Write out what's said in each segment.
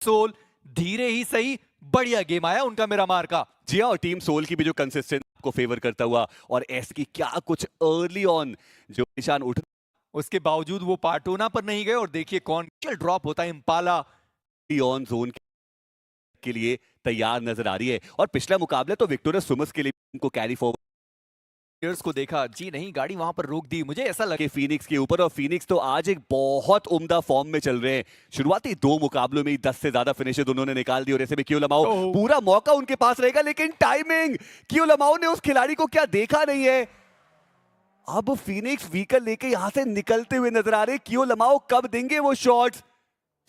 Soul धीरे ही सही बढ़िया गेम आया उनका मिरामार का। जी हाँ, और टीम सोल की भी जो कंसिस्टेंट को फेवर करता हुआ और एस की क्या कुछ अर्ली ऑन जो निशान उठ, उसके बावजूद वो पार्टोना पर नहीं गए और देखिए कौन ड्रॉप होता है इम्पाला ऑन जोन के लिए तैयार नजर आ रही है। और पिछला मुकाबला तो विक्टोरिया सुमस के लिए उनको कैरी फॉरवर्ड प्लेयर्स को देखा, जी नहीं गाड़ी वहां पर रोक दी, मुझे ऐसा लगे के फिनिक्स के ऊपर। और फिनिक्स तो आज एक बहुत उम्दा फॉर्म में चल रहे हैं। शुरुआती 2 मुकाबलों में ही 10 से ज्यादा फिनिशेस उन्होंने निकाल दी और ऐसे में कियो लमाओ पूरा मौका उनके पास रहेगा, लेकिन टाइमिंग कियो लमाओ ने उस खिलाड़ी को क्या देखा नहीं है। अब फिनिक्स व्हीकल लेके यहां से निकलते हुए नजर आ रहे, कियो लमाओ कब देंगे वो शॉट्स।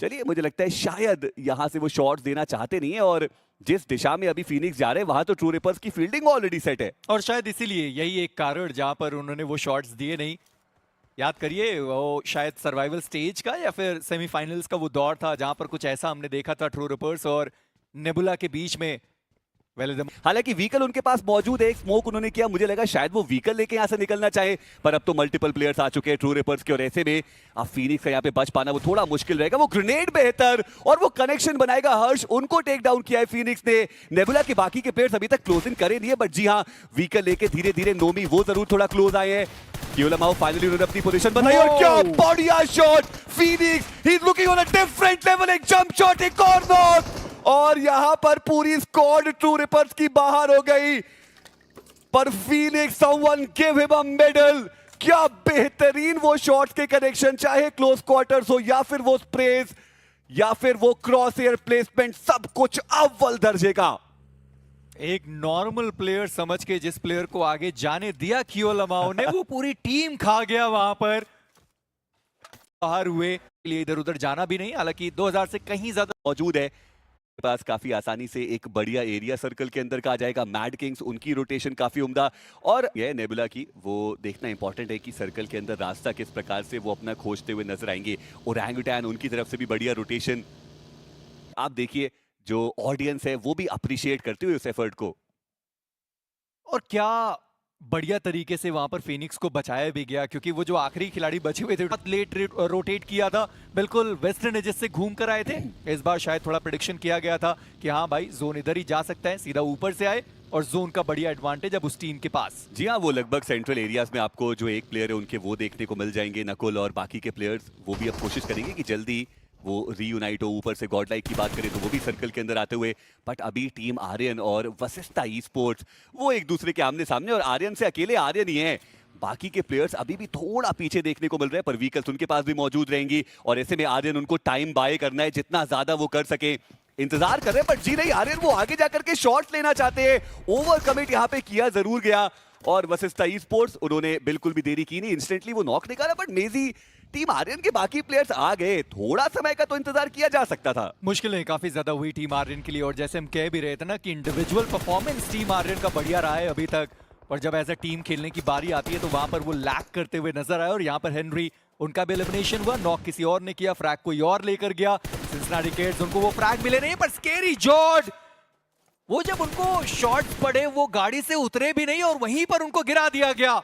चलिए, मुझे लगता है शायद यहां से वो शॉट्स देना चाहते नहीं है, और जिस दिशा में अभी फिनिक्स जा रहे हैं वहां तो ट्रू रिपर्स की फील्डिंग ऑलरेडी सेट है। और शायद इसीलिए यही एक कारण जहां पर उन्होंने वो शॉट्स दिए नहीं। याद करिए वो शायद सर्वाइवल स्टेज का या फिर सेमीफाइनल्स का वो दौर था जहां पर कुछ ऐसा हमने देखा था ट्रू रिपर्स और नेबुला के बीच में। हालांकि व्हीकल उनके पास मौजूद है, एक स्मोक उन्होंने किया, मुझे लगा शायद वो व्हीकल लेके यहां से निकलना चाहे, पर अब तो मल्टीपल प्लेयर्स आ चुके हैं ट्रू रिपर्स के, और ऐसे में अब फिनिक्स का यहां पे बच पाना वो थोड़ा मुश्किल रहेगा। वो ग्रेनेड बेहतर और वो कनेक्शन बनाएगा हर्ष, उनको टेक डाउन किया है फिनिक्स ने। नेबुला के बाकी के प्लेयर्स अभी तक क्लोजिंग करे नहीं है, बट जी हाँ, व्हीकल लेके धीरे धीरे नोमी वो जरूर थोड़ा क्लोज आए हैं। कियो लमाओ फाइनली उन्होंने अपनी पोजीशन बनाई और क्या बढ़िया shot Phoenix, he is looking on a different level, एक जंप शॉट, एक और नॉक, और यहां पर पूरी स्क्वाड ट्रू रिपर्स की बाहर हो गई, पर Phoenix someone give him a medal. क्या बेहतरीन वो शॉट्स के कनेक्शन, चाहे क्लोज क्वार्टर्स हो या फिर वो स्प्रेस या फिर वो क्रॉस एयर प्लेसमेंट, सब कुछ अव्वल दर्जे का। एक नॉर्मल प्लेयर समझ के जिस प्लेयर को आगे जाने दिया कियो लमाओ ने, वो पूरी टीम खा गया वहां पर। बाहर हुए के लिए इधर उधर जाना भी नहीं, हालांकि 2000 से कहीं ज्यादा मौजूद है पास, काफी आसानी से एक बढ़िया एरिया सर्कल के अंदर का आ जाएगा। मैड किंग्स उनकी रोटेशन काफी उम्दा, और यह नेबुला की वो देखना इंपॉर्टेंट है कि सर्कल के अंदर रास्ता किस प्रकार से वो अपना खोजते हुए नजर आएंगे। ओरंगुटैन उनकी तरफ से भी बढ़िया रोटेशन, आप देखिए जो ऑडियंस है वो भी अप्रिशिएट करते हुए उस एफर्ट को। और क्या बढ़िया तरीके से वहां पर फिनिक्स को बचाया भी गया, क्योंकि वो जो आखिरी खिलाड़ी बचे हुए थे बहुत लेट रोटेट किया था, बिल्कुल वेस्टर्न एजेस से घूम कर आए थे। इस बार शायद थोड़ा प्रेडिक्शन किया गया था कि हाँ भाई जोन इधर ही जा सकता है, सीधा ऊपर से आए, और जोन का बढ़िया एडवांटेज अब उस टीम के पास। जी हाँ, वो लगभग सेंट्रल एरियाज में आपको जो एक प्लेयर है उनके वो देखने को मिल जाएंगे, नकुल, और बाकी के प्लेयर्स वो भी अब कोशिश करेंगे कि जल्दी वो रीयूनाइट हो। ऊपर से गॉडलाइक की बात करें तो वो भी सर्कल के अंदर आते हुए, बट अभी टीम आर्यन और वशिष्ठा ई स्पोर्ट्स वो एक दूसरे के आमने सामने, और आर्यन से अकेले आर्यन ही है, बाकी के प्लेयर्स अभी भी थोड़ा पीछे देखने को मिल रहे हैं, पर व्हीकल्स उनके पास भी मौजूद रहेंगी, और ऐसे में आर्यन उनको टाइम बाय करना है जितना ज्यादा वो कर सके, इंतजार कर रहे हैं, बट जी नहीं, आर्यन वो आगे जाकर के शॉट्स लेना चाहते हैं। ओवर कमिट यहाँ पे किया जरूर गया, और वशिष्ठा ई स्पोर्ट्स उन्होंने बिल्कुल भी देरी की नहीं, इंस्टेंटली वो नॉक निकाला, बट मेजी टीम आर्यन के बाकी प्लेयर्स आ गए, थोड़ा समय का तो इंतजार किया जा सकता था। मुश्किलें काफी ज्यादा हुई टीम आर्यन के लिए, और जैसे हम कह भी रहे थे ना कि इंडिविजुअल परफॉर्मेंस टीम आर्यन का बढ़िया रहा है अभी तक, और जब एज अ टीम खेलने की बारी आती है तो वहां पर वो लैक करते हुए नजर आए। और यहाँ पर हेनरी उनका भी एलिमिनेशन हुआ, नॉक किसी और ने किया, फ्रैग कोई और लेकर गया। सिंसिनाटी किड्स उनको वो फ्रैग मिले नहीं, पर स्केरी जॉर्ज वो जब उनको शॉट पड़े वो गाड़ी से उतरे भी नहीं और वहीं पर उनको गिरा दिया गया।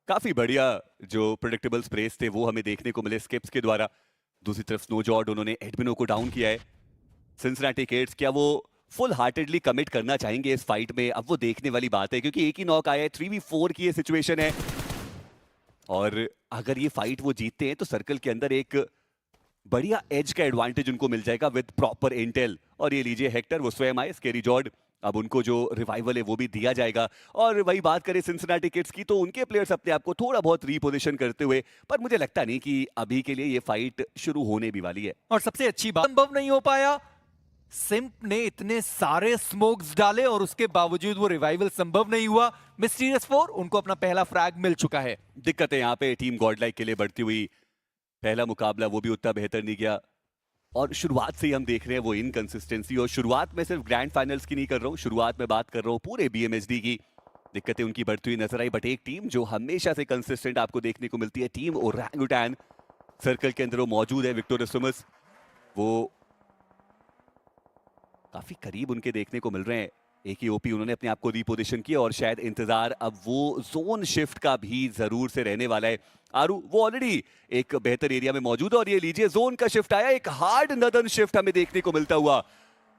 काफी बढ़िया जो प्रेडिक्टेबल स्प्रेस थे वो हमें देखने को मिले स्किप्स के द्वारा। दूसरी तरफ स्नो जॉर्ड उन्होंने एडमिनो को डाउन किया है। सिंसिनाटी किड्स क्या वो फुल हार्टेडली कमिट करना चाहेंगे इस फाइट में, अब वो देखने वाली बात है, क्योंकि एक ही नॉक आया है, 3v4 की ये सिचुएशन है, और अगर ये फाइट वो जीतते हैं तो सर्कल के अंदर एक बढ़िया एज का एडवांटेज उनको मिल जाएगा विद प्रॉपर इंटेल। और ये लीजिए हेक्टर वो स्वयं आए, स्केरी जॉर्ड, अब उनको जो रिवाइवल है वो भी दिया जाएगा। और वही बात करें सिंसिनाटी किड्स की, तो उनके प्लेयर्स अपने आप को थोड़ा बहुत रीपोजिशन करते हुए, पर मुझे लगता नहीं कि अभी के लिए ये फाइट शुरू होने भी वाली है। और सबसे अच्छी बात संभव नहीं हो पाया, सिम्प ने इतने सारे स्मोक्स डाले और उसके बावजूद वो रिवाइवल संभव नहीं हुआ। मिस्टीरियस 4 उनको अपना पहला फ्रैग मिल चुका है। दिक्कतें यहाँ पे टीम गॉडलाइक के लिए बढ़ती हुई, पहला मुकाबला वो भी उतना बेहतर नहीं गया, और शुरुआत से ही हम देख रहे हैं वो इनकंसिस्टेंसी। और शुरुआत में सिर्फ ग्रैंड फाइनल्स की नहीं कर रहा हूँ, शुरुआत में बात कर रहा हूँ पूरे बीएमएचडी की, दिक्कतें उनकी बढ़ती हुई नजर आई। बट एक टीम जो हमेशा से कंसिस्टेंट आपको देखने को मिलती है, टीम ओरंगुटैन, सर्कल के अंदर वो मौजूद है। विक्टोरिया सुमस वो काफी करीब उनके देखने को मिल रहे हैं, एक ही ओपी उन्होंने अपने आप को रिपोजिशन किया और शायद इंतजार अब वो जोन शिफ्ट का भी जरूर से रहने वाला है। आरू वो ऑलरेडी एक बेहतर एरिया में मौजूद है और ये लीजिए जोन का शिफ्ट आया, एक हार्ड नदन शिफ्ट हमें देखने को मिलता हुआ।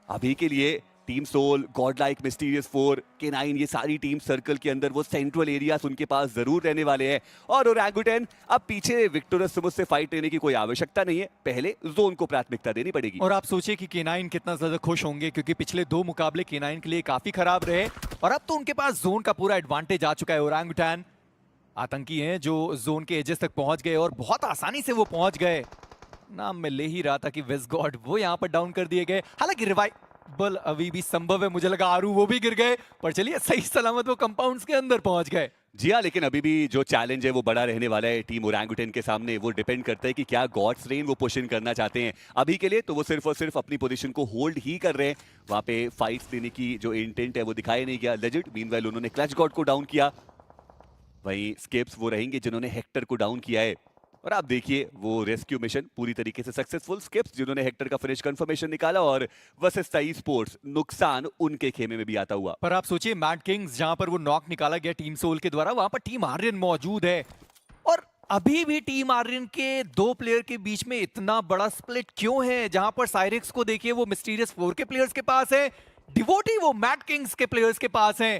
अभी के लिए team soul, god like, mysterious 4, K9 ये सारी टीम सर्कल के अंदर वो सेंट्रल एरियाज उनके पास जरूर रहने वाले हैं। और ओरंगुटन अब पीछे विक्टोरियस सुमुस से फाइट लेने की कोई आवश्यकता नहीं है, पहले जोन को प्राथमिकता देनी पड़ेगी। और आप सोचिए कि K9 कितना ज्यादा खुश होंगे क्योंकि पिछले 2 मुकाबले K9 के लिए काफी खराब रहे और अब तो उनके पास जोन का पूरा एडवांटेज आ चुका है। ओरंगुटन आतंकी हैं जो जोन के एजेस तक पहुंच गए और बहुत आसानी से वो पहुंच गए। नाम मैं ले ही रहा था कि वेस्टगॉड वो यहाँ पर डाउन कर दिए गए। हालांकि रिवाइवल अभी भी संभव है, मुझे लगा आरू वो भी गिर गए, पर चलिए सही सलामत वो कंपाउंड्स के अंदर पहुंच गए। जी हाँ, लेकिन अभी भी जो चैलेंज है वो बड़ा रहने वाला है टीम ओरंगुटन के सामने। वो डिपेंड करता है कि क्या गॉड्स रेन वो पुश इन करना चाहते हैं। अभी के लिए तो वो सिर्फ और सिर्फ अपनी पोजीशन को होल्ड ही कर रहे हैं। वहां पे फाइट्स देने की जो इंटेंट है वो दिखाया नहीं गया। लेजेंड मीनवाइल उन्होंने क्लच गॉड को डाउन किया, वहीं स्केप्स वो रहेंगे जिन्होंने हेक्टर को डाउन किया है। और आप देखिए वो रेस्क्यू मिशन पूरी तरीके से सक्सेसफुल। स्केप्स जिन्होंने हेक्टर का फिनिश कंफर्मेशन निकाला और वसिस्ता ई-स्पोर्ट्स नुकसान उनके खेमे में भी आता हुआ। पर आप सोचिए मैड किंग्स जहां पर वो नॉक निकाला गया टीम सोल के द्वारा, वहां पर टीम आर्यन मौजूद है और अभी भी टीम आर्यन के 2 प्लेयर के बीच में इतना बड़ा स्प्लिट क्यों है? जहां पर साइरिक्स को देखिए वो मिस्टीरियस 4 के प्लेयर्स के पास है, डिवोटी वो मैड किंग्स के प्लेयर्स के पास है।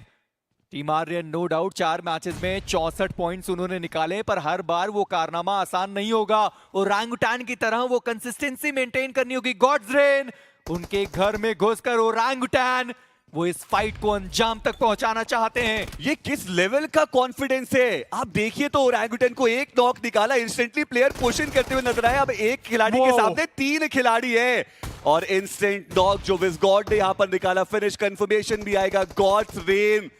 Team Aryan no doubt 4 matches में 64 पॉइंट्स उन्होंने निकाले, पर हर बार वो कारनामा आसान नहीं होगा। ओरंगुटन की तरह वो कंसिस्टेंसी मेंटेन करनी होगी। गॉड्स रेन उनके घर में घुसकर ओरंगुटन वो इस फाइट को अंजाम तक पहुंचाना चाहते हैं। ये किस लेवल का कॉन्फिडेंस है? आप देखिए तो ओरंगुटन को एक नॉक निकाला, इंस्टेंटली प्लेयर पुश इन करते हुए नजर आए। अब एक खिलाड़ी के सामने 3 खिलाड़ी है और इंस्टेंट नॉक जो विज़गॉड ने यहां पर निकाला, फिनिश कंफर्मेशन भी आएगा। गॉड्स रेन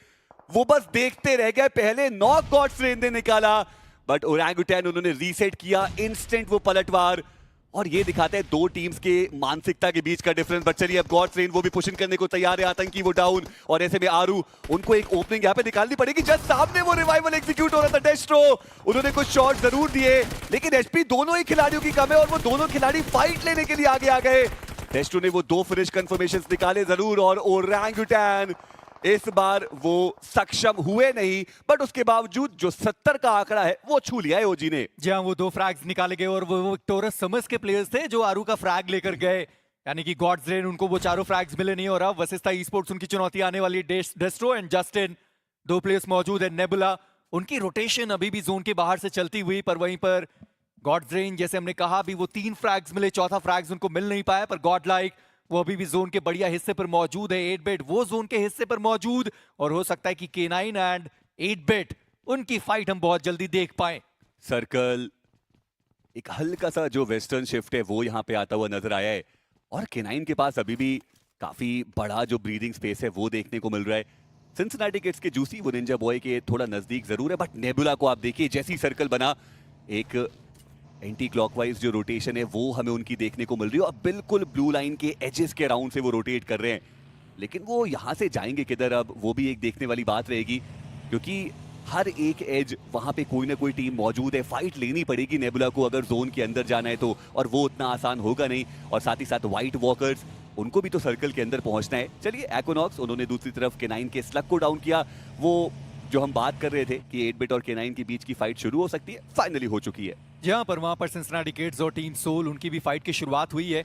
वो बस देखते रह गए, पहले नॉक गॉड्स रेन ने निकाला बट ओरंगुटन उन्होंने रीसेट किया, इंस्टेंट वो पलटवार। और ये दिखाते हैं 2 टीम्स के मानसिकता के बीच का डिफरेंस। बट चलिए अब गॉड्स रेन वो भी पुश इन करने को तैयार है। आतंकी वो डाउन और ऐसे में आरू उनको एक ओपनिंग यहाँ पे निकालनी पड़ेगी। जस्ट सामने वो रिवाइवल एग्जीक्यूट हो रहा था। डेस्ट्रो उन्होंने कुछ शॉट जरूर दिए लेकिन एचपी दोनों ही खिलाड़ियों की कम है और वो दोनों खिलाड़ी फाइट लेने के लिए आगे आ गए। डेस्ट्रो ने वो 2 फिनिश कंफर्मेशंस निकाले जरूर और ओरंगुटन इस बार वो सक्षम हुए नहीं, बट उसके बावजूद जो 70 का आंकड़ा है वो छू लिया है ओजी ने। जी हाँ, वो 2 फ्रैग्स निकाले गए और वो विक्टोरियस समस के प्लेयर्स थे जो आरू का फ्रैग लेकर गए, यानी कि गॉड्स रेन उनको वो 4 फ्रैग्स मिले नहीं। और अब वसिस्ता ई-स्पोर्ट्स उनकी चुनौती आने वाली है। डेस्ट्रो एंड जस्टिन 2 प्लेयर्स मौजूद है। नेबुला उनकी रोटेशन अभी भी जोन के बाहर से चलती हुई, पर वहीं पर गॉड्स रेन जैसे हमने कहा अभी वो 3 फ्रैग्स मिले, 4था फ्रैग्स उनको मिल नहीं पाया, पर गॉड लाइक वो अभी भी जोन के बढ़िया हिस्से पर मौजूद है। 8-बिट वो जोन के हिस्से पर मौजूद और हो सकता है कि K9 एंड 8-बिट उनकी फाइट हम बहुत जल्दी देख पाए। सर्कल एक हल्का सा जो वेस्टर्न शिफ्ट है वो यहाँ पे आता हुआ नजर आया है और K9 के पास अभी भी काफी बड़ा जो ब्रीदिंग स्पेस है वो देखने को मिल रहा है। सिंसिनाटी किड्स के जूसी वो निंजा बॉय के थोड़ा नजदीक जरूर है, बट नेबुला को आप देखिए जैसी सर्कल बना, एक एंटी क्लॉकवाइज जो रोटेशन है वो हमें उनकी देखने को मिल रही है। अब बिल्कुल ब्लू लाइन के एजेस के राउंड से वो रोटेट कर रहे हैं, लेकिन वो यहाँ से जाएंगे किधर अब वो भी एक देखने वाली बात रहेगी, क्योंकि हर एक एज वहां पे कोई ना कोई टीम मौजूद है। फाइट लेनी पड़ेगी नेबुला को अगर जोन के अंदर जाना है तो, और वो उतना आसान होगा नहीं। और साथ ही साथ व्हाइट वॉकर्स उनको भी तो सर्कल के अंदर पहुंचना है। चलिए एक्विनॉक्स उन्होंने दूसरी तरफ K9 के स्लग को डाउन किया। वो जो हम बात कर रहे थे कि 8-बिट और K9 के बीच की फाइट शुरू हो सकती है, फाइनली हो चुकी है। जहां पर वहां पर सिंसिनाटी किड्स और टीम सोल उनकी भी फाइट की शुरुआत हुई है।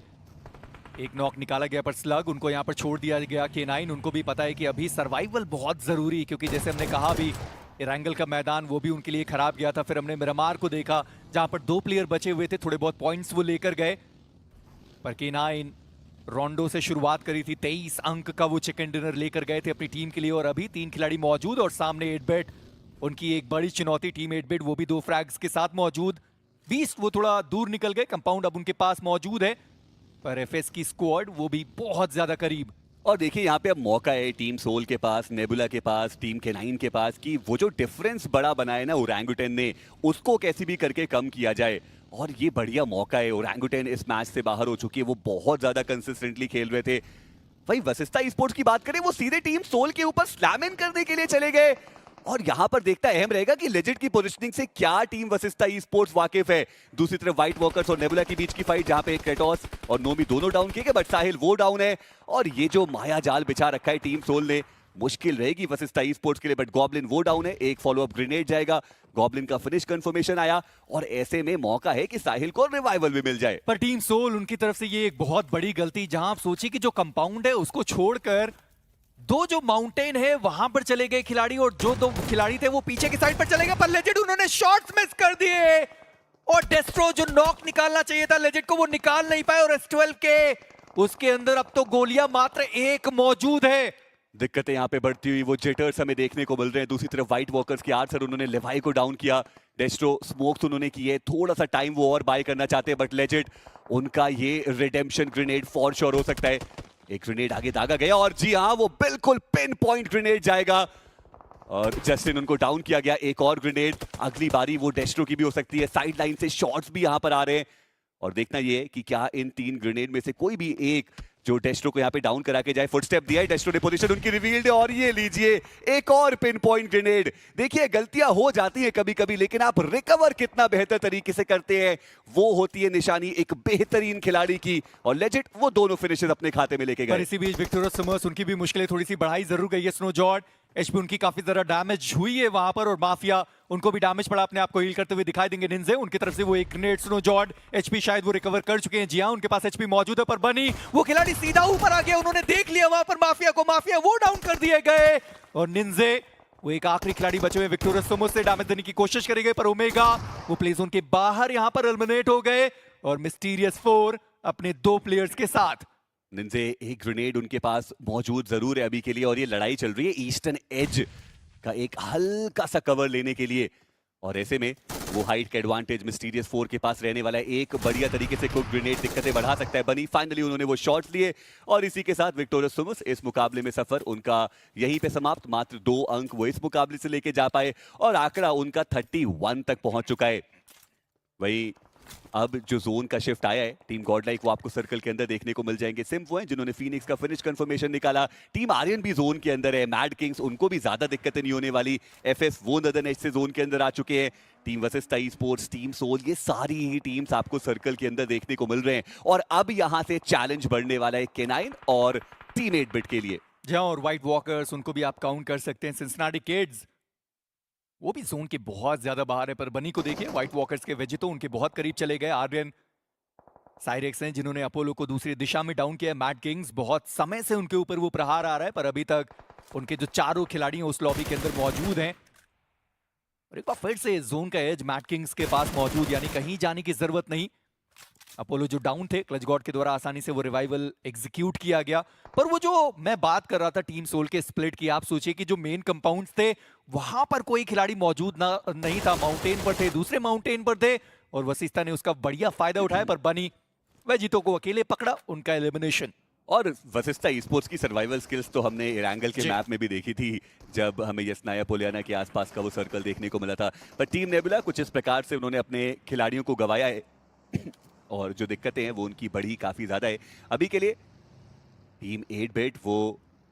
एक नॉक निकाला गया पर स्लग उनको यहां पर छोड़ दिया गया। K9 उनको भी पता है कि अभी सर्वाइवल बहुत जरूरी है, क्योंकि जैसे हमने कहा अभी इरंगल का मैदान वो भी उनके लिए खराब गया था। फिर हमने मिरामार को देखा जहां पर 2 प्लेयर बचे हुए थे, थोड़े बहुत पॉइंट्स वो लेकर गए, पर K9 रोंडो से शुरुआत करी थी, 23 अंक का वो चिकन डिनर लेकर गए थे अपनी टीम के लिए। और अभी 3 खिलाड़ी मौजूद और सामने 8-बिट उनकी एक बड़ी चुनौती टीम 8-बिट वो भी 2 फ्रैग्स के साथ मौजूद। बीस्ट वो थोड़ा दूर निकल गए, कंपाउंड अब उनके पास मौजूद है, पर एफएस की स्क्वाड वो भी बहुत ज्यादा करीब। और देखिए यहाँ पे अब मौका है टीम सोल के पास, नेबुला के पास, टीम K9 के पास कि वो जो डिफरेंस बड़ा बनाया ना ओरंगुटन ने, उसको कैसे भी करके कम किया जाए। और ये बढ़िया मौका है। ओरंगुटन इस मैच से बाहर हो चुकी है, वो बहुत ज्यादा कंसिस्टेंटली खेल रहे थे। भाई वसिस्ता ई-स्पोर्ट्स की बात करें, वो सीधे टीम सोल के ऊपर स्लैम इन करने के लिए चले गए। और यहां पर देखता अहम रहेगा कि लेजेंड की पोजीशनिंग से क्या टीम वसिस्ता ई-स्पोर्ट्स वाकिफ है। दूसरी तरफ व्हाइट वॉकर्स और नेबुला के बीच की फाइट, जहां पे क्रेटोस और नोमी दोनों डाउन किए गए, बट साहिल वो डाउन है। और ये जो माया जाल बिछा रखा है टीम सोल ने, मुश्किल रहेगी वशिष्ठ स्पोर्ट्स के लिए। बट गॉब्लिन वो डाउन है, एक फॉलोअप ग्रेनेड जाएगा, गॉब्लिन का फिनिश कंफर्मेशन आया और ऐसे में मौका है कि साहिल को रिवाइवल भी मिल जाए। पर टीम सोल उनकी तरफ से ये एक बहुत बड़ी गलती, जहां आप सोचिए कि जो कंपाउंड है उसको छोड़कर दो जो माउंटेन है वहां पर चले गए खिलाड़ी, और जो दो खिलाड़ी थे वो पीछे की साइड पर चले गए, पर लेजेंड उन्होंने शॉट्स मिस कर दिए और डेस्ट्रो जो नॉक निकालना चाहिए था लेजेंड को वो निकाल नहीं पाए, और S12 के उसके अंदर अब तो गोलियां मात्र एक मौजूद है। दिक्कतें यहाँ पे बढ़ती हुई वो जेटर्स हमें देखने को मिल रहे हैं। दूसरी तरफ व्हाइट वॉकर्स की आर सर उन्होंने लेवाई को डाउन किया, डेस्ट्रो स्मोक्स उन्होंने किए, थोड़ा सा टाइम वो और बाय करना चाहते हैं, बट लेजेंड उनका ये रिडेम्पशन ग्रेनेड फॉर श्योर हो सकता है। एक ग्रेनेड आगे दागा गया और जी हाँ वो बिल्कुल पिन पॉइंट ग्रेनेड जाएगा और जस्टिन उनको डाउन किया गया। एक और ग्रेनेड, अगली बारी वो डेस्ट्रो की भी हो सकती है। साइड लाइन से शॉट्स भी यहाँ पर आ रहे हैं और देखना ये है कि क्या इन 3 ग्रेनेड में से कोई भी एक जो डेस्ट्रो को यहाँ पे डाउन करा के जाए। फुटस्टेप दिया है, डेस्ट्रो ने पोजीशन उनकी रिवील्ड है और ये लीजिए एक और पिन पॉइंट ग्रेनेड। देखिए गलतियां हो जाती हैं कभी कभी, लेकिन आप रिकवर कितना बेहतर तरीके से करते हैं वो होती है निशानी एक बेहतरीन खिलाड़ी की, और लेजेंड वो दोनों फिनिशेस अपने खाते में लेके पर गए। इसी बीच विक्टोरियस समर्स उनकी भी मुश्किलें थोड़ी सी बढ़ाई जरूर गई है। स्नो जॉर्ड एचपी उनकी काफी ज्यादा डैमेज हुई है वहां पर, और माफिया उनको भी डैमेज पड़ा, अपने आप को हील करते हुए दिखाई देंगे। निंजे उनकी तरफ से वो एक ग्रेनेड, स्नो जॉर्ड एचपी शायद वो रिकवर कर चुके हैं। जी हाँ उनके पास एचपी मौजूद है, पर बनी वो खिलाड़ी सीधा ऊपर आ गया, उन्होंने देख लिया वहां पर माफिया को, माफिया वो डाउन कर दिए गए और निंजे वो एक आखिरी खिलाड़ी बचे हुए विक्टोरियस समर्स से डैमेज देने की कोशिश करेंगे, पर ओमेगा वो प्ले जोन के बाहर यहां पर एलिमिनेट हो गए और मिस्टीरियस 4 अपने 2 प्लेयर्स के साथ। निंजे एक ग्रेनेड उनके पास मौजूद जरूर है अभी के लिए, और ये लड़ाई चल रही है ईस्टर्न एज का एक हल्का सा कवर लेने के लिए, और ऐसे में वो हाइट का एडवांटेज मिस्टीरियस 4 के पास रहने वाला है। एक बढ़िया तरीके से कुक ग्रेनेड दिक्कतें बढ़ा सकता है बनी। फाइनली उन्होंने वो शॉट्स लिए और इसी के साथ विक्टोरियस समर्स इस मुकाबले में सफर उनका यहीं पे समाप्त। मात्र 2 अंक वो इस मुकाबले से लेके जा पाए और आंकड़ा उनका 31 तक पहुंच चुका है। वही अब जो जोन का शिफ्ट आया है टीम गॉडलाइक वो आपको सर्कल के अंदर देखने को मिल जाएंगे। सिम्प वो हैं जिन्होंने फीनिक्स का फिनिश कंफर्मेशन निकाला। टीम आर्यन भी जोन के अंदर है, मैड किंग्स उनको भी ज्यादा दिक्कतें नहीं होने वाली। एफएस वो नदन एज से जोन के अंदर आ चुके हैं। Team Vashisht sports, team soul, ये सारी ही टीम्स आपको सर्कल के अंदर देखने को मिल रहे हैं और अब यहां से चैलेंज बढ़ने वाला है K9 और टीम 8-बिट के लिए। जहां और व्हाइट वॉकर्स उनको भी आप काउंट कर सकते हैं। सिंसिनाटी किड्स वो भी जोन के बहुत ज्यादा बाहर है, पर बनी को देखिए व्हाइट वॉकर्स के वेजितो उनके बहुत करीब चले गए। आर्यन साइरेक्स हैं जिन्होंने अपोलो को दूसरी दिशा में डाउन किया। मैड किंग्स बहुत समय से उनके ऊपर वो प्रहार आ रहा है, पर अभी तक उनके जो चारों खिलाड़ी हैं उस लॉबी के अंदर मौजूद हैं। और एक बार फिर से जोन का एज मैड किंग्स के पास मौजूद, यानी कहीं जाने की जरूरत नहीं। अपोलो जो डाउन थे क्लच गॉड के द्वारा आसानी से वो रिवाइवल एग्जीक्यूट किया गया। पर वो जो मैं बात कर रहा था टीम सोल के स्प्लिट की, आप सोचिए कि जो मेन कंपाउंड्स थे वहां पर कोई खिलाड़ी मौजूद नहीं था। माउंटेन पर थे, दूसरे माउंटेन पर थे और वशिष्ठा ने उसका बढ़िया फायदा उठाया, पर बनी वेजितो को अकेले पकड़ा, उनका एलिमिनेशन। और वशिष्ठा स्पोर्ट्स की सर्वाइवल स्किल्स तो हमने इरांगल के मैप में भी देखी थी जब हमें यसनाया पोलियाना के आसपास का वो सर्कल देखने को मिला था। पर टीम नेबुला कुछ इस प्रकार से उन्होंने अपने खिलाड़ियों को गवाया है और जो दिक्कतें हैं वो उनकी बढ़ी काफी ज्यादा है। अभी के लिए टीम 8-बिट वो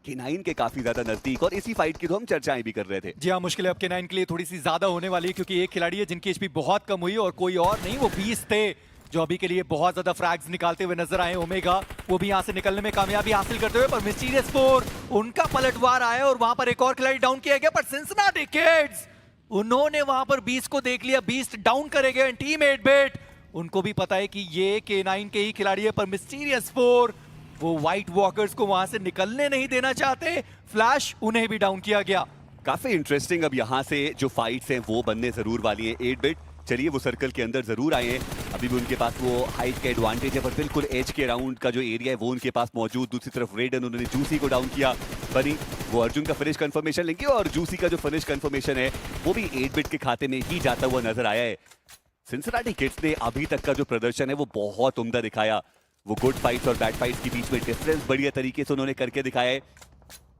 K9 के काफी ज्यादा नजदीक, और इसी फाइट की तो हम चर्चाएं भी कर रहे थे। जी हाँ, मुश्किल अब K9 के लिए थोड़ी सी ज्यादा होने वाली है, क्योंकि एक खिलाड़ी है जिनकी एचपी बहुत कम हुई और कोई और नहीं, वो 20 थे जो अभी के लिए बहुत ज्यादा फ्रैग्स निकालते हुए नजर आए। ओमेगा वो भी यहाँ से निकलने में कामयाबी हासिल करते हुए, पर मिस्टीरियस 4 उनका पलटवार आया और वहां पर एक और खिलाड़ी डाउन किया गया। पर सिंसिनाटी किड्स उन्होंने वहां पर 20 को देख लिया, 20 डाउन करे गए। टीम 8-बिट उनको भी पता है कि ये K9 के ही खिलाड़ी है, पर मिस्टीरियस 4 वो व्हाइट वॉकर्स को वहां से निकलने नहीं देना चाहते। फ्लैश उन्हें भी डाउन किया गया। काफी इंटरेस्टिंग अब यहाँ से जो फाइट्स हैं वो बनने जरूर वाली हैं। 8-बिट चलिए वो सर्कल के अंदर जरूर आए हैं, अभी भी उनके पास वो हाइट का एडवांटेज है, पर बिल्कुल एज के राउंड का जो एरिया है वो उनके पास मौजूद। दूसरी तरफ रेडन उन्होंने जूसी को डाउन किया। बनी वो अर्जुन का फिनिश कंफर्मेशन लेंगे और जूसी का जो फिनिश कंफर्मेशन है वो भी 8-बिट के खाते में ही जाता हुआ नजर आया है। सिंसिनाटी किड्स ने अभी तक का जो प्रदर्शन है वो बहुत उम्दा दिखाया। वो गुड फाइट्स और बैड फाइट्स के बीच में डिफरेंस बढ़िया तरीके से उन्होंने करके दिखाया है,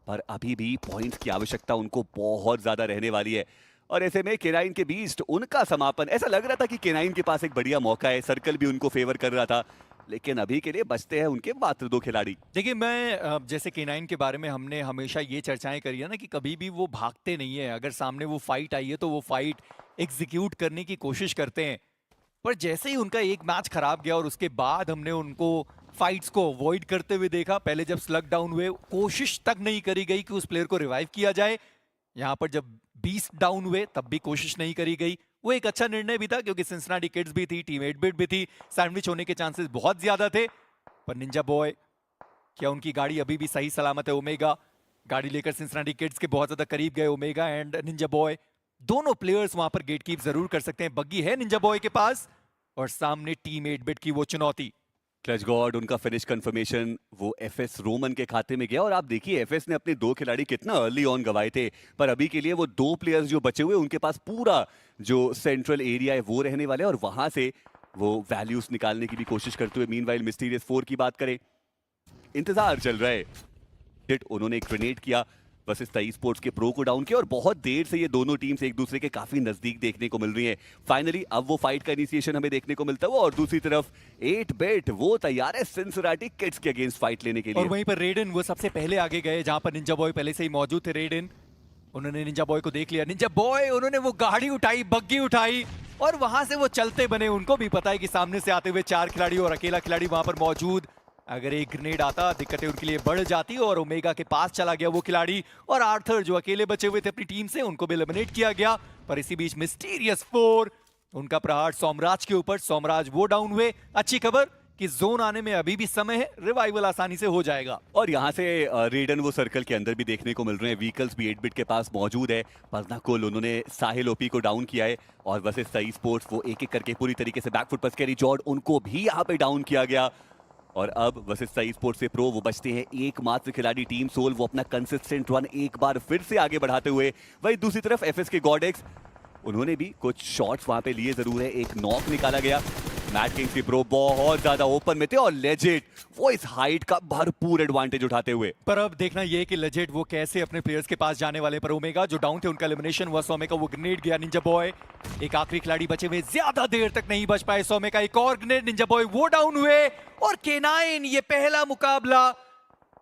पर अभी भी पॉइंट्स की आवश्यकता उनको बहुत ज्यादा रहने वाली है। और ऐसे में K9 के बीस्ट उनका समापन, ऐसा लग रहा था कि K9 के पास एक बढ़िया मौका है, सर्कल भी उनको फेवर कर रहा था, लेकिन अभी के लिए बचते हैं उनके मात्र 2 खिलाड़ी। देखिए मैं जैसे K9 के बारे में हमने हमेशा ये चर्चाएं करी है ना कि कभी भी वो भागते नहीं है। अगर सामने वो फाइट आई है तो वो फाइट एग्जीक्यूट करने की कोशिश करते हैं। पर जैसे ही उनका एक मैच खराब गया और उसके बाद हमने उनको फाइट्स को अवॉइड करते हुए देखा, पहले जब स्लग डाउन हुए कोशिश तक नहीं करी गई कि उस प्लेयर को रिवाइव किया जाए। यहाँ पर जब 20 डाउन हुए तब भी कोशिश नहीं करी गई। वो एक अच्छा निर्णय भी था क्योंकि सिंसिनाटी किड्स भी थी, टीम 8-बिट भी थी, सैंडविच होने के चांसेस बहुत ज्यादा थे। पर निंजा बॉय, क्या उनकी गाड़ी अभी भी सही सलामत है? ओमेगा गाड़ी लेकर सिंसिनाटी किड्स के बहुत ज्यादा करीब गए। ओमेगा एंड निंजा बॉय दोनों प्लेयर्स वहां पर गेट कीप जरूर कर सकते हैं। बग्गी है निंजा बॉय के पास और सामने टीम 8-बिट की वो चुनौती। क्लच गॉड उनका फिनिश कंफर्मेशन वो एफएस रोमन के खाते में गया। और आप देखिए एफएस ने अपने 2 खिलाड़ी कितना अर्ली ऑन गवाए थे, पर अभी के लिए वो 2 प्लेयर्स जो बचे हुए उनके पास पूरा जो सेंट्रल एरिया है वो रहने वाले हैं और वहां से वो वैल्यूज निकालने की भी कोशिश करते हुए। मीनवाइल मिस्टीरियस 4 की बात करें, इंतजार चल रहा है। उन्होंने एक ग्रेनेड किया वर्सेस ताई स्पोर्ट्स के प्रो को डाउन किया और बहुत देर से ये दोनों टीम्स एक दूसरे के काफी नजदीक देखने को मिल रही हैं। फाइनली अब वो फाइट का इनिशिएशन हमें देखने को मिलता है और दूसरी तरफ 8-बिट वो तैयार है सिंसिनाटी किड्स के अगेंस्ट फाइट लेने के लिए। और वहीं पर रेडन वो सबसे पहले आगे गए जहां पर निंजा बॉय पहले से ही मौजूद थे। रेडन उन्होंने निंजा बॉय को देख लिया। निंजा बॉय उन्होंने वो गाड़ी उठाई, बग्गी उठाई और वहां से वो चलते बने। उनको भी पता है कि सामने से आते हुए 4 खिलाड़ी और अकेला खिलाड़ी वहां पर मौजूद। अगर एक ग्रेनेड आता दिक्कतें उनके लिए बढ़ जाती और ओमेगा के पास चला गया वो खिलाड़ी और आर्थर जो अकेले बचे हुए थे अपनी टीम से उनको भी एलिमिनेट किया गया। पर इसी बीच मिस्टीरियस 4 उनका प्रहार सोमराज के ऊपर, सोमराज वो डाउन हुए। अच्छी खबर कि जोन आने में अभी भी समय है, रिवाइवल आसानी से हो जाएगा। और यहाँ से रेडन वो सर्कल के अंदर भी देखने को मिल रहे हैं। व्हीकल्स भी 8-बिट के पास मौजूद है। पर्नाकुल उन्होंने साहिल ओपी को डाउन किया है और वर्सेस ताई स्पोर्ट्स वो एक एक करके पूरी तरीके से बैकफुट पर स्कैरी जॉर्ड उनको भी यहाँ पे डाउन किया गया। और अब वर्सेस ताई स्पोर्ट्स से प्रो वो बचते हैं एकमात्र खिलाड़ी टीम सोल, वो अपना कंसिस्टेंट रन एक बार फिर से आगे बढ़ाते हुए। वही दूसरी तरफ एफएस के गॉडेक्स उन्होंने भी कुछ शॉट्स वहां पे लिए जरूर है। एक नॉक निकाला गया। मैट किंग्स के प्रो बहुत ज्यादा ओपन में थे और लेजेट वो इस हाइट का भरपूर एडवांटेज उठाते हुए। पर अब देखना यह कि लेजेट वो कैसे अपने प्लेयर्स के पास जाने वाले। पर ओमेगा जो डाउन थे उनका एलिमिनेशन हुआ। सोमे का वो ग्रेनेड गया। निंजा बॉय एक आखिरी खिलाड़ी बचे हुए, ज्यादा देर तक नहीं बच पाए। सोमे का एक और ग्रेनेड, निंजा बॉय वो डाउन हुए। और K9 ये पहला मुकाबला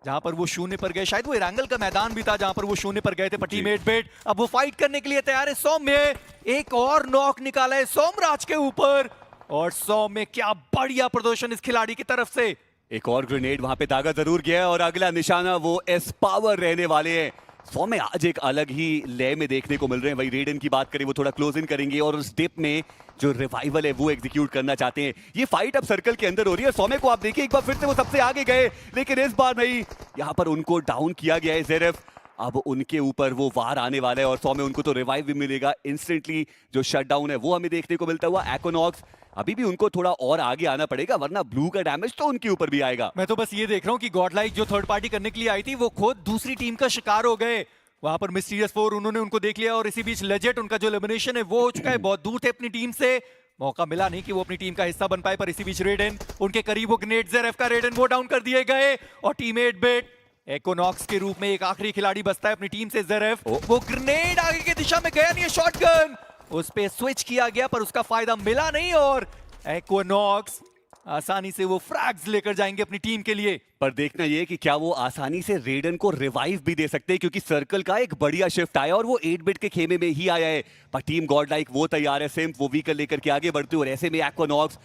जहां पर वो 0 पर गए, शायद वो इरांगल का मैदान भी था जहां पर वो 0 पर गए थे। पर टीम 8-बिट अब वो फाइट करने के लिए तैयार है। सौम्य एक और नॉक निकाला है सोमराज के ऊपर और सौम्य क्या बढ़िया प्रदर्शन इस खिलाड़ी की तरफ से। एक और ग्रेनेड वहां पे दागा जरूर गया है और अगला निशाना वो एस पावर रहने वाले हैं। सौम्य आज एक अलग ही लय में देखने को मिल रहे हैं। वही रेडन की बात करें वो थोड़ा क्लोज इन करेंगे और उस डिप में जो रिवाइवल है वो एग्जीक्यूट करना चाहते हैं। ये फाइट अब सर्कल के अंदर हो रही है। सौम्य को आप देखिए एक बार फिर से वो सबसे आगे गए लेकिन इस बार नहीं, यहाँ पर उनको डाउन किया गया है जेरेफ। अब उनके ऊपर वो वार आने वाला है और सौम्य उनको तो रिवाइव भी मिलेगा इंस्टेंटली। जो शटडाउन है वो हमें देखने को मिलता हुआ। एक्वानॉक्स अभी भी उनको थोड़ा और आगे आना पड़ेगा वरना ब्लू का डैमेज तो उनके ऊपर भी आएगा। मैं तो बस ये देख रहा हूँ कि गॉडलाइक जो थर्ड पार्टी करने के लिए आई थी वो खुद दूसरी टीम का शिकार हो गए। वहां पर मिस्टीरियस 4 उन्होंने उनको देख लिया और इसी बीच लेजेट उनका जो एलिमिनेशन है वो हो चुका है। बहुत दूर थे अपनी टीम से, मौका मिला नहीं कि वो अपनी टीम का हिस्सा बन पाए। पर इसी बीच रेडन उनके करीब वो ग्रेनेड जेरेफ का रेडन वो डाउन कर दिए गए और टीम 8-बिट एक्वानॉक्स के रूप में एक आखिरी खिलाड़ी बचता है अपनी टीम से जेरेफ। वो ग्रेनेड आगे की दिशा में गया नहीं है, शॉटगन उस पे स्विच किया गया पर उसका फायदा मिला नहीं और एक्वानॉक्स आसानी से वो फ्रैग्स लेकर जाएंगे अपनी टीम के लिए। पर देखना ये कि क्या वो आसानी से रेडन को रिवाइव भी दे सकते हैं क्योंकि सर्कल का एक बढ़िया शिफ्ट आया और वो 8-बिट के खेमे में ही आया है। पर टीम गॉडलाइक वो तैयार है, सिम्प वो व्हीकल लेकर के आगे बढ़ते और ऐसे में एक्वानॉक्स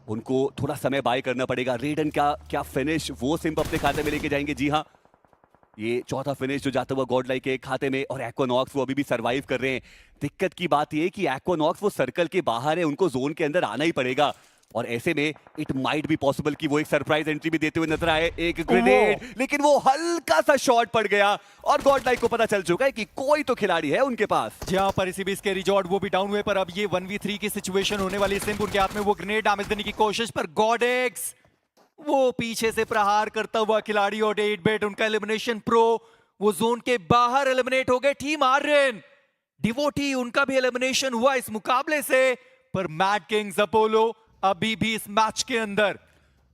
उनको थोड़ा समय बाय करना पड़ेगा। रेडन का क्या फिनिश वो सिम्प अपने खाते में लेके जाएंगे। जी हाँ, ये चौथा फिनिश जो जाता हुआ गॉडलाइक के खाते में और एक्वानॉक्स वो अभी भी सरवाइव कर रहे हैं। दिक्कत की बात ये कि एक्वानॉक्स वो सर्कल के बाहर है, उनको जोन के अंदर आना ही पड़ेगा और ऐसे में इट माइट बी पॉसिबल कि वो एक सरप्राइज एंट्री भी देते हुए नजर आए। एक ग्रेनेड लेकिन वो हल्का सा शॉट पड़ गया और गॉडलाइक को पता चल चुका है कि कोई तो खिलाड़ी है उनके पास। जहां पर इसी बीच स्कैरी जॉर्ड वो भी डाउन हुए। पर अब ये 1v3 की सिचुएशन होने वाली। सिम्प उनके हाथ में वो ग्रेनेड डैमेज देने की कोशिश पर गॉडेक्स वो पीछे से प्रहार करता हुआ खिलाड़ी और 8-बिट उनका एलिमिनेशन प्रो वो जोन के बाहर एलिमिनेट हो गए। टीम आर्यन डिवोटी उनका भी एलिमिनेशन हुआ इस मुकाबले से। पर मैट किंग्स अपोलो अभी भी इस मैच के अंदर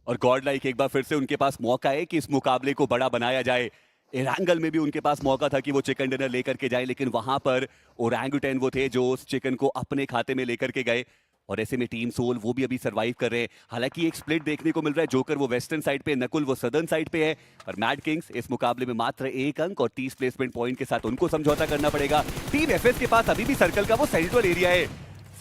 और गॉडलाइक एक बार फिर से उनके पास मौका है कि इस मुकाबले को बड़ा बनाया जाए। एरांगल में भी उनके पास मौका था कि वो चिकन डिनर लेकर के जाए लेकिन वहां पर ओरंगुटैन वो थे जो उस चिकन को अपने खाते में लेकर के गए और ऐसे में टीम सोल वो भी अभी सरवाइव कर रहे हैं। हालांकि एक स्प्लिट देखने को मिल रहा है, जोकर वो वेस्टर्न साइड पे, नकुल वो सदर्न साइड पे है और मैड किंग्स इस मुकाबले में मात्र 1 अंक और 30 प्लेसमेंट पॉइंट के साथ उनको समझौता करना पड़ेगा। टीम एफएस के पास अभी भी सर्कल का वो सेंट्रल एरिया है।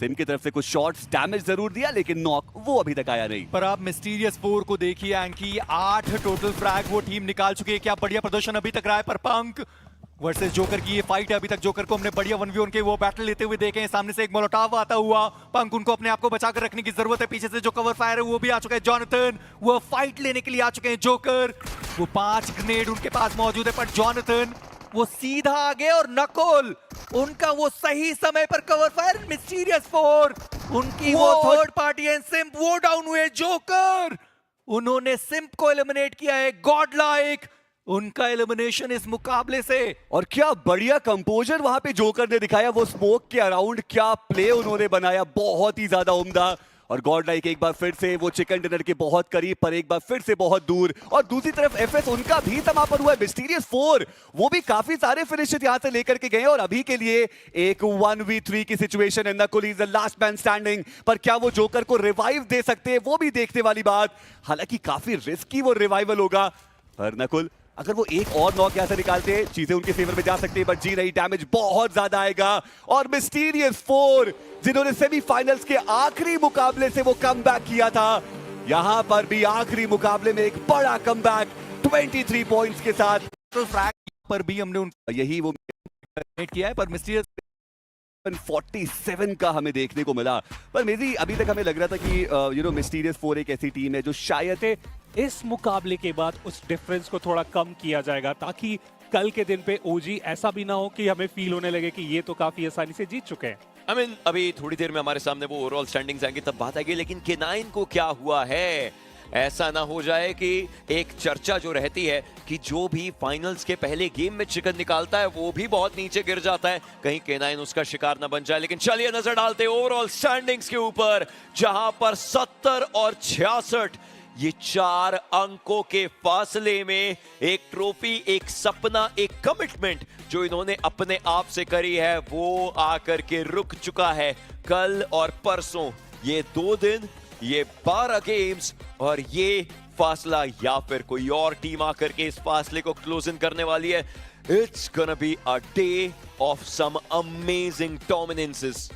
सिम की तरफ से कुछ शॉट्स डैमेज जरूर दिया, लेकिन नॉक वो अभी तक आया नहीं। पर आप मिस्टीरियस 4 को देखिए, एंकी 8 टोटल फ्रैग वो टीम निकाल चुकी है। क्या बढ़िया प्रदर्शन अभी तक रहा है। पर पंक वर्सेस जोकर की ये फाइट है। अभी तक जोकर को हमने बढ़िया 1v1 के वो बैटल लेते हुए देखे हैं। सामने से एक मोलोटॉव आता हुआ, पंक उनको अपने आप को बचाकर रखने की जरूरत है। पीछे से जो कवर फायर है वो भी आ चुका है। जॉनथन वो फाइट लेने के लिए आ चुके हैं। जोकर वो 5 ग्रेनेड उनके पास मौजूद है, पर जॉनथन वो सीधा आगे, और नकोल उनका वो सही समय पर कवर फायर। मिस्टीरियस 4 उनकी वो थर्ड पार्टी है। सिम्प वो डाउन हुए। जोकर उन्होंने सिम्प को एलिमिनेट किया है। गॉड लाइक उनका एलिमिनेशन इस मुकाबले से। और क्या बढ़िया कंपोजर वहां पे जोकर ने दिखाया, वो स्मोक के अराउंड क्या प्ले उन्होंने बनाया, बहुत ही ज्यादा उम्दा। और गॉड लाइक एक बार फिर से वो चिकन डिनर के बहुत करीब, पर एक बार फिर से बहुत दूर। और दूसरी तरफ एफएस उनका भी समापन हुआ है। मिस्टीरियस 4 वो भी काफी सारे फिनिशेस यहां से लेकर के गए, और अभी के लिए एक 1v3 की सिचुएशन है। Nakul is the last man standing, पर क्या वो जोकर को रिवाइव दे सकते हैं, वो भी देखने वाली बात। हालांकि काफी रिस्की वो रिवाइवल होगा, पर नकुल अगर वो एक और नॉक यहां से निकालते हैं, चीजें उनके फेवर में जा सकती है, बट जी नहीं, डैमेज बहुत ज्यादा आएगा। और मिस्टीरियस 4 जिन्होंने सेमीफाइनल्स के आखिरी मुकाबले से वो कमबैक किया था, यहां पर भी आखिरी मुकाबले में एक बड़ा कमबैक 23 पॉइंट्स के साथ। तो फ्रैग पर भी हमने उनको यही वो किया है, पर मिस्टीरियस 47 का हमें देखने को मिला। पर मेरी अभी तक हमें लग रहा था कि मिस्टीरियस 4 एक ऐसी टीम है जो शायद इस मुकाबले के बाद उस डिफरेंस को थोड़ा कम किया जाएगा, ताकि कल के दिन पे ओजी ऐसा भी ना हो कि हमें फील होने लगे कि ये तो काफी आसानी से जीत चुके हैं। I mean, अभी थोड़ी देर में हमारे सामने वो ओवरऑल स्टैंडिंग्स आएंगे तब बात आएगी, लेकिन K9 को क्या हुआ है, ऐसा ना हो जाए कि एक चर्चा जो रहती है कि जो भी फाइनल्स के पहले गेम में चिकन निकालता है वो भी बहुत नीचे गिर जाता है, कहीं K9 उसका शिकार ना बन जाए। लेकिन चलिए नजर डालते ओवरऑल स्टैंडिंग्स के ऊपर, जहां पर 70 और 66 ये 4 अंकों के फासले में एक ट्रॉफी, एक सपना, एक कमिटमेंट जो इन्होंने अपने आप से करी है, वो आकर के रुक चुका है। कल और परसों ये 2 दिन, ये 12 गेम्स, और ये फासला या फिर कोई और टीम आकर के इस फासले को क्लोज इन करने वाली है। It's gonna be a day of some amazing डोमिनेंसेस।